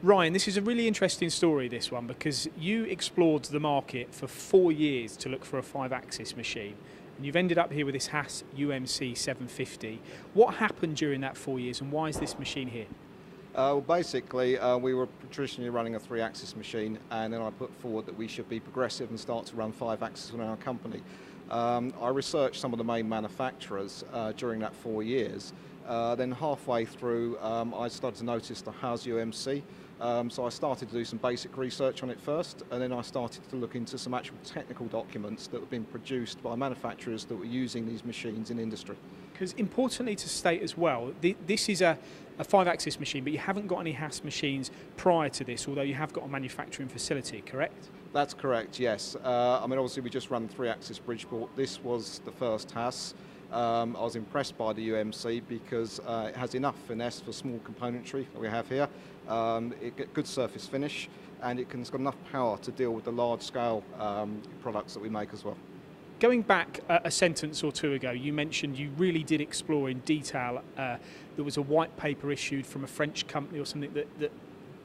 Ryan, this is a really interesting story, this one, because you explored the market for 4 years to look for a 5-axis machine, and you've ended up here with this Haas UMC-750. What happened during that 4 years, and why is this machine here? Well, basically, we were traditionally running a 3-axis machine, and then I put forward that we should be progressive and start to run 5-axis within our company. I researched some of the main manufacturers during that 4 years. Then halfway through, I started to notice the Haas UMC. So I started to do some basic research on it first, and then I started to look into some actual technical documents that have been produced by manufacturers that were using these machines in industry. Because importantly to state as well, this is a 5-axis machine, but you haven't got any Haas machines prior to this, although you have got a manufacturing facility, correct? That's correct, yes. I mean, obviously we just run 3-axis Bridgeport. This was the first Haas. I was impressed by the UMC because it has enough finesse for small componentry that we have here. It gets good surface finish, and it's got enough power to deal with the large-scale products that we make as well. Going back a sentence or two ago, you mentioned you really did explore in detail. There was a white paper issued from a French company or something that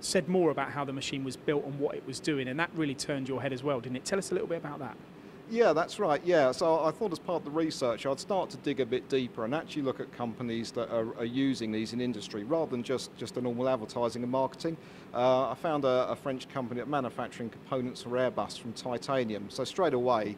said more about how the machine was built and what it was doing, and that really turned your head as well, didn't it? Tell us a little bit about that. Yeah, that's right, yeah. So I thought as part of the research I'd start to dig a bit deeper and actually look at companies that are using these in industry rather than just a normal advertising and marketing. I found a French company that manufacturing components for Airbus from titanium. So straight away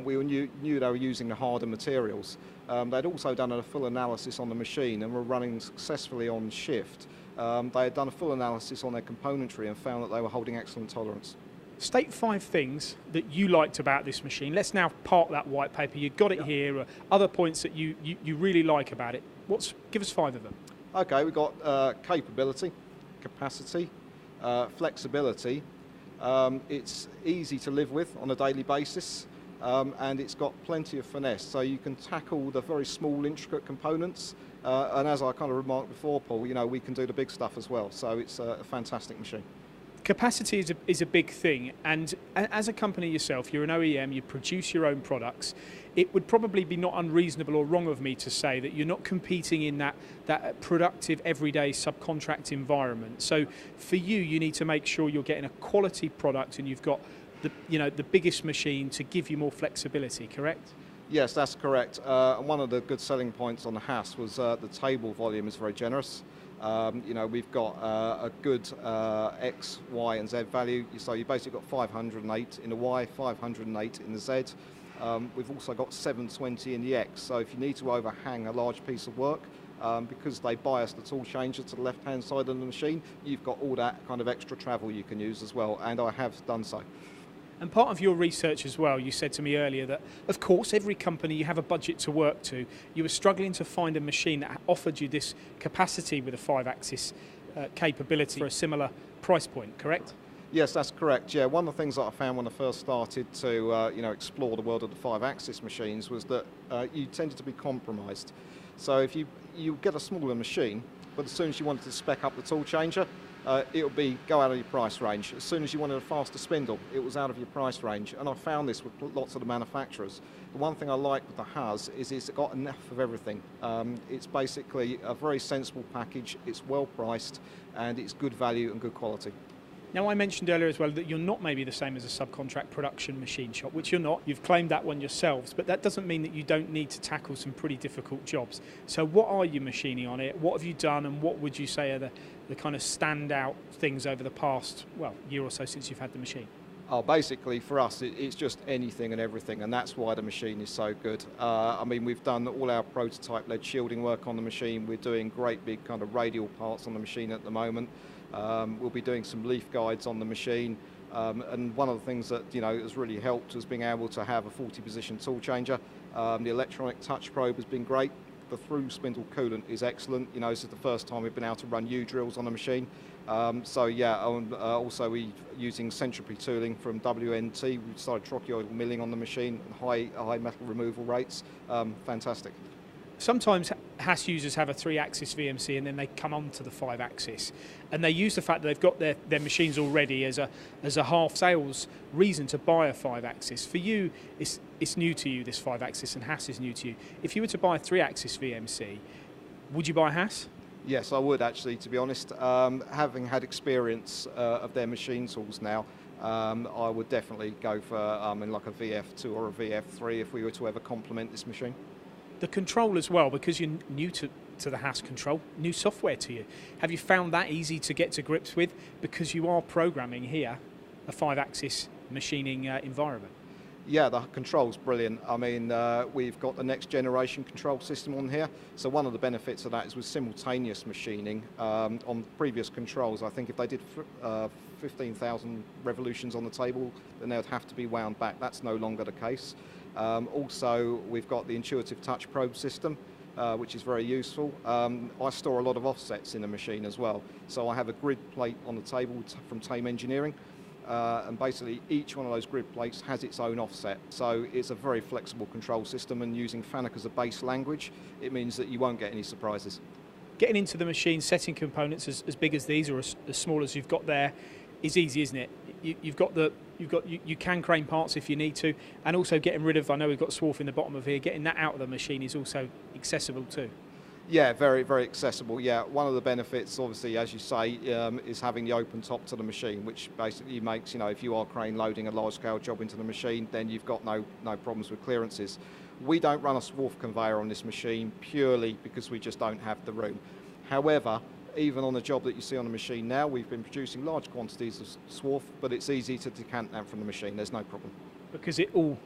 we knew they were using the harder materials. They'd also done a full analysis on the machine and were running successfully on shift. They had done a full analysis on their componentry and found that they were holding excellent tolerance. State 5 things that you liked about this machine. Let's now park that white paper. You've got it here. Other points that you really like about it. Give us 5 of them. Okay, we've got capability, capacity, flexibility. It's easy to live with on a daily basis, and it's got plenty of finesse. So you can tackle the very small, intricate components. And as I kind of remarked before, Paul, you know, we can do the big stuff as well. So it's a fantastic machine. Capacity is a big thing, and as a company yourself, you're an OEM, you produce your own products. It would probably be not unreasonable or wrong of me to say that you're not competing in that productive, everyday subcontract environment. So for you, you need to make sure you're getting a quality product and you've got the biggest machine to give you more flexibility, correct? Yes, that's correct. One of the good selling points on the Haas was the table volume is very generous. We've got a good X, Y and Z value, so you've basically got 508 in the Y, 508 in the Z. We've also got 720 in the X, so if you need to overhang a large piece of work, because they bias the tool changer to the left-hand side of the machine, you've got all that kind of extra travel you can use as well, and I have done so. And part of your research as well, you said to me earlier that, of course, every company, you have a budget to work to. You were struggling to find a machine that offered you this capacity with a 5-axis capability for a similar price point, correct? Yes, that's correct. Yeah, one of the things that I found when I first started to explore the world of the 5-axis machines was that you tended to be compromised. So if you get a smaller machine, but as soon as you wanted to spec up the tool changer, it would go out of your price range. As soon as you wanted a faster spindle, it was out of your price range. And I found this with lots of the manufacturers. The one thing I like with the Haas is it's got enough of everything. It's basically a very sensible package, it's well priced, and it's good value and good quality. Now, I mentioned earlier as well that you're not maybe the same as a subcontract production machine shop, which you're not. You've claimed that one yourselves, but that doesn't mean that you don't need to tackle some pretty difficult jobs. So what are you machining on it? What have you done, and what would you say are the kind of standout things over the past, year or so since you've had the machine? Oh, basically for us, it's just anything and everything, and that's why the machine is so good. We've done all our prototype-led shielding work on the machine. We're doing great big kind of radial parts on the machine at the moment. We'll be doing some leaf guides on the machine, and one of the things that has really helped was being able to have a 40-position tool changer. The electronic touch probe has been great. The through spindle coolant is excellent. This is the first time we've been able to run U-drills on the machine. Also we're using centripetal tooling from WNT. We started trocheoidal milling on the machine, and high metal removal rates. Fantastic. Sometimes Haas users have a 3-axis VMC and then they come on to the 5-axis, and they use the fact that they've got their machines already as a half sales reason to buy a 5-axis. For you, it's new to you, this 5-axis, and Haas is new to you. If you were to buy a 3-axis VMC, would you buy Haas? Yes, I would actually, to be honest. Having had experience of their machine tools now, I would definitely go for in like a VF2 or a VF3 if we were to ever complement this machine. The control as well, because you're new to the Haas control, new software to you. Have you found that easy to get to grips with, because you are programming here a 5-axis machining environment? Yeah, the control's brilliant. I mean, we've got the next generation control system on here. So one of the benefits of that is with simultaneous machining. On previous controls, I think if they did 15,000 revolutions on the table, then they would have to be wound back. That's no longer the case. Also, we've got the intuitive touch probe system, which is very useful. I store a lot of offsets in the machine as well. So I have a grid plate on the table from Tame Engineering. And basically each one of those grid plates has its own offset. So it's a very flexible control system, and using FANUC as a base language, it means that you won't get any surprises. Getting into the machine, setting components as big as these or as small as you've got there is easy, isn't it? You can crane parts if you need to, and also getting rid of, I know we've got swarf in the bottom of here, getting that out of the machine is also accessible too. Yeah, very, very accessible. Yeah, one of the benefits, obviously, as you say, is having the open top to the machine, which basically makes, if you are crane loading a large-scale job into the machine, then you've got no problems with clearances. We don't run a swarf conveyor on this machine purely because we just don't have the room. However, even on the job that you see on the machine now, we've been producing large quantities of swarf, but it's easy to decant that from the machine. There's no problem. Because it all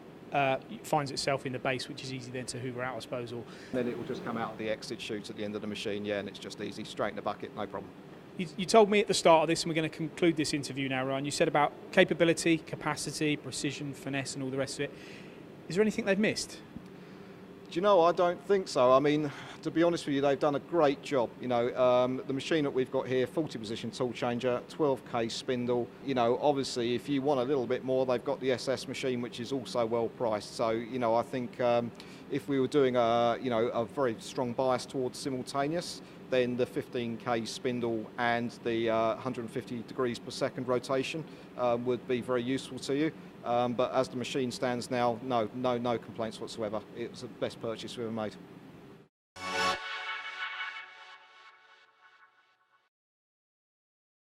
finds itself in the base, which is easy then to hoover out, I suppose. Or then it will just come out of the exit chute at the end of the machine, yeah, and it's just easy, straight in the bucket, no problem. You told me at the start of this, and we're going to conclude this interview now, Ryan, you said about capability, capacity, precision, finesse and all the rest of it. Is there anything they've missed? Do you know, I don't think so. I mean, to be honest with you, they've done a great job. The machine that we've got here, 40-position tool changer, 12K spindle. Obviously, if you want a little bit more, they've got the SS machine, which is also well priced. So, I think if we were doing a very strong bias towards simultaneous, then the 15K spindle and the 150 degrees per second rotation would be very useful to you. But as the machine stands now, no complaints whatsoever. It was the best purchase we ever made.